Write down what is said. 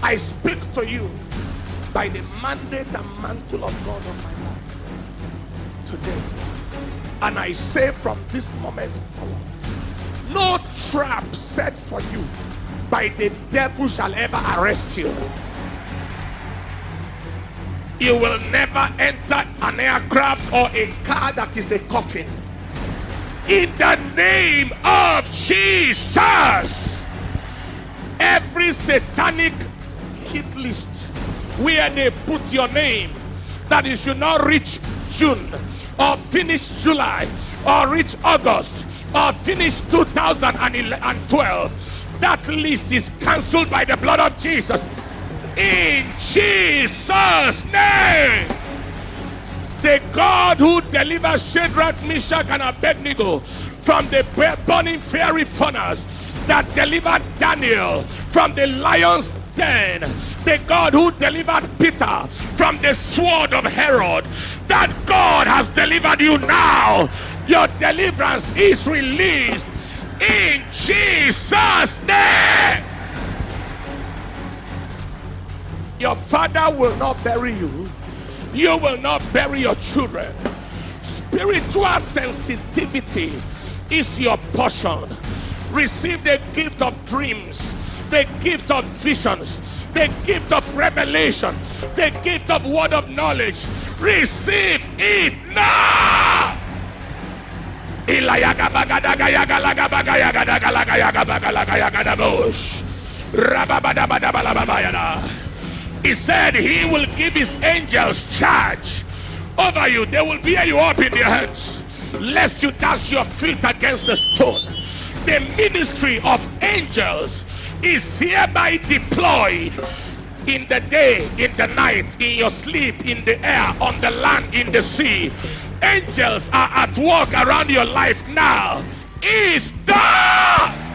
I speak to you by the mandate and mantle of God on my life today. And I say from this moment forward, no trap set for you by the devil shall ever arrest you. You will never enter an aircraft or a car that is a coffin. In the name of Jesus, every satanic hit list where they put your name that you should not reach June or finish July or reach August or finish 2012, that list is cancelled by the blood of Jesus. In Jesus' name. The God who delivers Shadrach, Meshach, and Abednego from the burning fiery furnace, that delivered Daniel from the lion's den, the God who delivered Peter from the sword of Herod, that God has delivered you now. Your deliverance is released in Jesus' name. Your father will not bury you. You will not bury your children. Spiritual sensitivity is your portion. Receive the gift of dreams, the gift of visions, the gift of revelation, the gift of word of knowledge. Receive it now. He said he will give his angels charge over you. They will bear you up in their hands, lest you dash your feet against the stone. The ministry of angels is hereby deployed in the day, in the night, in your sleep, in the air, on the land, in the sea. Angels are at work around your life now. Is done.